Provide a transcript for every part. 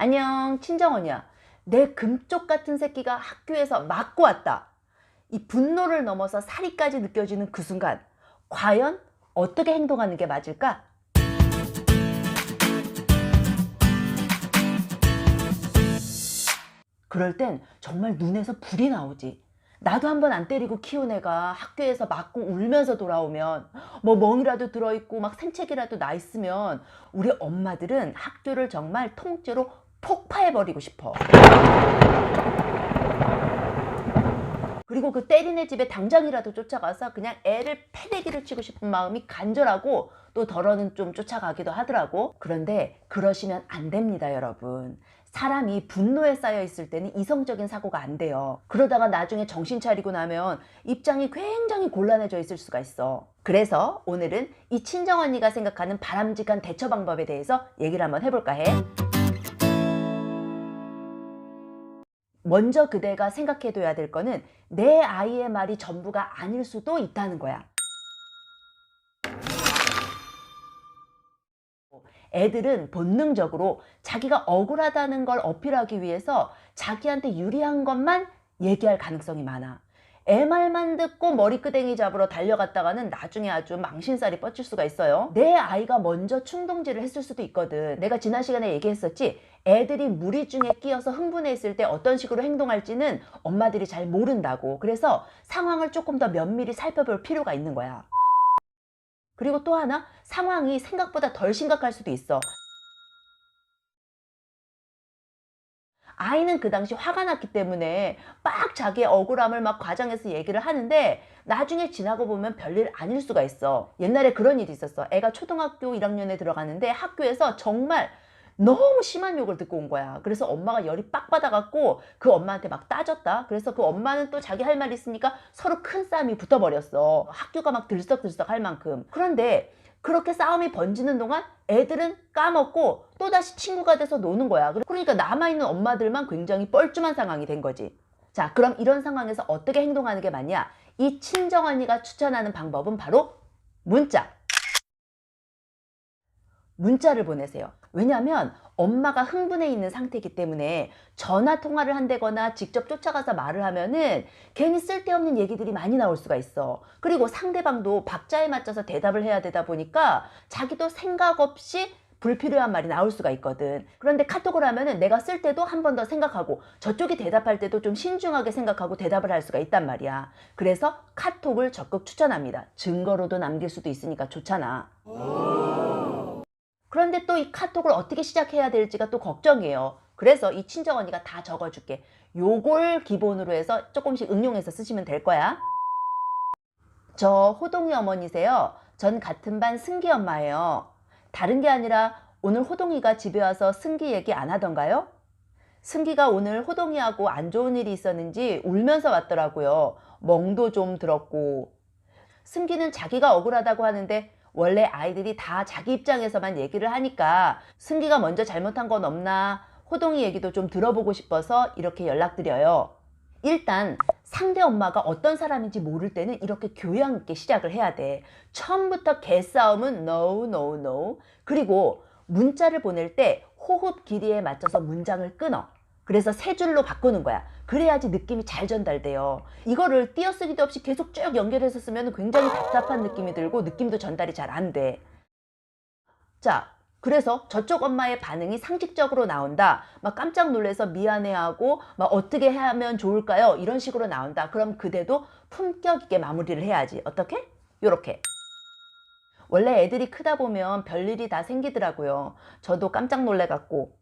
안녕, 친정언니야. 내 금쪽 같은 새끼가 학교에서 맞고 왔다. 이 분노를 넘어서 살이까지 느껴지는 그 순간, 과연 어떻게 행동하는 게 맞을까? 그럴 땐 정말 눈에서 불이 나오지. 나도 한번 안 때리고 키운 애가 학교에서 맞고 울면서 돌아오면 뭐 멍이라도 들어있고 막 생채기라도 나 있으면 우리 엄마들은 학교를 정말 통째로 폭파해버리고 싶어. 그리고 그 때린 애 집에 당장이라도 쫓아가서 그냥 애를 패대기를 치고 싶은 마음이 간절하고 또 덜어는 좀 쫓아가기도 하더라고. 그런데 그러시면 안 됩니다, 여러분. 사람이 분노에 쌓여 있을 때는 이성적인 사고가 안 돼요. 그러다가 나중에 정신 차리고 나면 입장이 굉장히 곤란해져 있을 수가 있어. 그래서 오늘은 이 친정언니가 생각하는 바람직한 대처 방법에 대해서 얘기를 한번 해볼까 해. 먼저 그대가 생각해둬야 될 거는 내 아이의 말이 전부가 아닐 수도 있다는 거야. 애들은 본능적으로 자기가 억울하다는 걸 어필하기 위해서 자기한테 유리한 것만 얘기할 가능성이 많아. 애 말만 듣고 머리끄댕이 잡으러 달려갔다가는 나중에 아주 망신살이 뻗칠 수가 있어요. 내 아이가 먼저 충동질을 했을 수도 있거든. 내가 지난 시간에 얘기했었지. 애들이 무리 중에 끼어서 흥분해 있을 때 어떤 식으로 행동할지는 엄마들이 잘 모른다고. 그래서 상황을 조금 더 면밀히 살펴볼 필요가 있는 거야. 그리고 또 하나, 상황이 생각보다 덜 심각할 수도 있어. 아이는 그 당시 화가 났기 때문에 막 자기의 억울함을 막 과장해서 얘기를 하는데 나중에 지나고 보면 별일 아닐 수가 있어. 옛날에 그런 일이 있었어. 애가 초등학교 1학년에 들어가는데 학교에서 정말 너무 심한 욕을 듣고 온 거야. 그래서 엄마가 열이 빡 받아갖고 그 엄마한테 막 따졌다. 그래서 그 엄마는 또 자기 할 말이 있으니까 서로 큰 싸움이 붙어버렸어. 학교가 막 들썩들썩 할 만큼. 그런데 그렇게 싸움이 번지는 동안 애들은 까먹고 또다시 친구가 돼서 노는 거야. 그러니까 남아있는 엄마들만 굉장히 뻘쭘한 상황이 된 거지. 자, 그럼 이런 상황에서 어떻게 행동하는 게 맞냐? 이 친정언니가 추천하는 방법은 바로 문자. 문자를 보내세요. 왜냐하면 엄마가 흥분해 있는 상태이기 때문에 전화 통화를 한다거나 직접 쫓아가서 말을 하면은 괜히 쓸데없는 얘기들이 많이 나올 수가 있어. 그리고 상대방도 박자에 맞춰서 대답을 해야 되다 보니까 자기도 생각 없이 불필요한 말이 나올 수가 있거든. 그런데 카톡을 하면은 내가 쓸 때도 한 번 더 생각하고 저쪽이 대답할 때도 좀 신중하게 생각하고 대답을 할 수가 있단 말이야. 그래서 카톡을 적극 추천합니다. 증거로도 남길 수도 있으니까 좋잖아. 그런데 또 이 카톡을 어떻게 시작해야 될지가 또 걱정이에요. 그래서 이 친정언니가 다 적어줄게. 요걸 기본으로 해서 조금씩 응용해서 쓰시면 될 거야. 저 호동이 어머니세요. 전 같은 반 승기 엄마예요. 다른 게 아니라 오늘 호동이가 집에 와서 승기 얘기 안 하던가요? 승기가 오늘 호동이하고 안 좋은 일이 있었는지 울면서 왔더라고요. 멍도 좀 들었고. 승기는 자기가 억울하다고 하는데 원래 아이들이 다 자기 입장에서만 얘기를 하니까 승기가 먼저 잘못한 건 없나 호동이 얘기도 좀 들어보고 싶어서 이렇게 연락드려요. 일단 상대 엄마가 어떤 사람인지 모를 때는 이렇게 교양 있게 시작을 해야 돼. 처음부터 개싸움은 no no no. 그리고 문자를 보낼 때 호흡 길이에 맞춰서 문장을 끊어. 그래서 세 줄로 바꾸는 거야. 그래야지 느낌이 잘 전달돼요. 이거를 띄어쓰기도 없이 계속 쭉 연결해서 쓰면 굉장히 답답한 느낌이 들고 느낌도 전달이 잘 안 돼. 자, 그래서 저쪽 엄마의 반응이 상식적으로 나온다. 막 깜짝 놀라서 미안해하고 막 어떻게 하면 좋을까요? 이런 식으로 나온다. 그럼 그대도 품격 있게 마무리를 해야지. 어떻게? 요렇게. 원래 애들이 크다 보면 별일이 다 생기더라고요. 저도 깜짝 놀래갖고.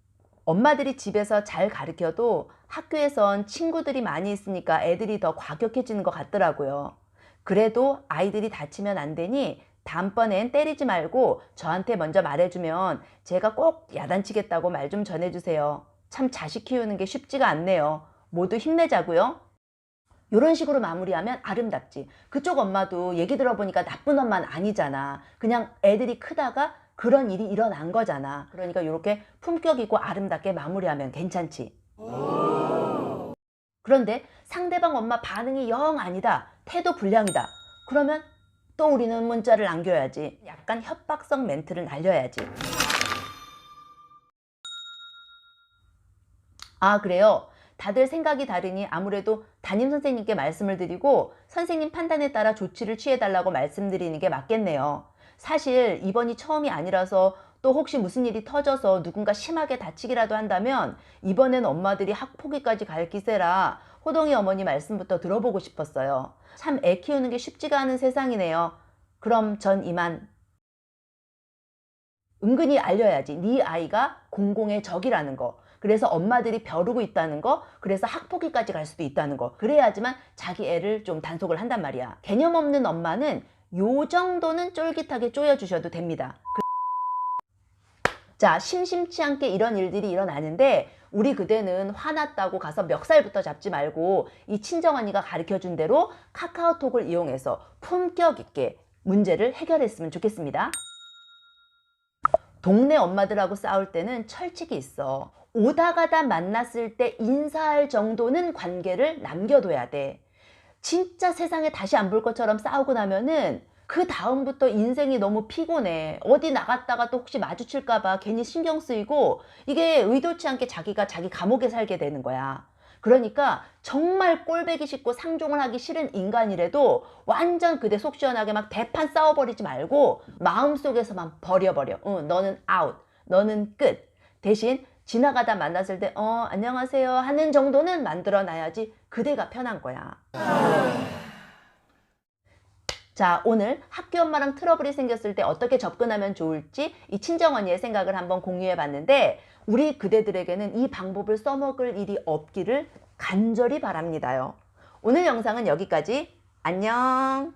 엄마들이 집에서 잘 가르쳐도 학교에선 친구들이 많이 있으니까 애들이 더 과격해지는 것 같더라고요. 그래도 아이들이 다치면 안 되니 다음번엔 때리지 말고 저한테 먼저 말해주면 제가 꼭 야단치겠다고 말 좀 전해주세요. 참 자식 키우는 게 쉽지가 않네요. 모두 힘내자고요. 이런 식으로 마무리하면 아름답지. 그쪽 엄마도 얘기 들어보니까 나쁜 엄마는 아니잖아. 그냥 애들이 크다가 그런 일이 일어난 거잖아. 그러니까 이렇게 품격 있고 아름답게 마무리하면 괜찮지. 그런데 상대방 엄마 반응이 영 아니다. 태도 불량이다. 그러면 또 우리는 문자를 남겨야지. 약간 협박성 멘트를 날려야지. 아, 그래요? 다들 생각이 다르니 아무래도 담임 선생님께 말씀을 드리고 선생님 판단에 따라 조치를 취해달라고 말씀드리는 게 맞겠네요. 사실 이번이 처음이 아니라서 또 혹시 무슨 일이 터져서 누군가 심하게 다치기라도 한다면 이번엔 엄마들이 학포기까지 갈 기세라 호동이 어머니 말씀부터 들어보고 싶었어요. 참 애 키우는 게 쉽지가 않은 세상이네요. 그럼 전 이만. 은근히 알려야지. 네 아이가 공공의 적이라는 거. 그래서 엄마들이 벼르고 있다는 거. 그래서 학폭위까지 갈 수도 있다는 거. 그래야지만 자기 애를 좀 단속을 한단 말이야. 개념 없는 엄마는 요 정도는 쫄깃하게 쪼여주셔도 됩니다. 자, 심심치 않게 이런 일들이 일어나는데 우리 그대는 화났다고 가서 멱살부터 잡지 말고 이 친정언니가 가르쳐준 대로 카카오톡을 이용해서 품격 있게 문제를 해결했으면 좋겠습니다. 동네 엄마들하고 싸울 때는 철칙이 있어. 오다 가다 만났을 때 인사할 정도는 관계를 남겨둬야 돼. 진짜 세상에 다시 안 볼 것처럼 싸우고 나면은 그 다음부터 인생이 너무 피곤해. 어디 나갔다가 또 혹시 마주칠까봐 괜히 신경 쓰이고 이게 의도치 않게 자기가 자기 감옥에 살게 되는 거야. 그러니까 정말 꼴배기 싫고 상종을 하기 싫은 인간이라도 완전 그대 속 시원하게 막 대판 싸워버리지 말고 마음속에서만 버려버려. 너는 아웃. 너는 끝. 대신 지나가다 만났을 때 안녕하세요 하는 정도는 만들어놔야지 그대가 편한 거야. 자, 오늘 학교 엄마랑 트러블이 생겼을 때 어떻게 접근하면 좋을지 이 친정언니의 생각을 한번 공유해 봤는데 우리 그대들에게는 이 방법을 써먹을 일이 없기를 간절히 바랍니다요. 오늘 영상은 여기까지. 안녕.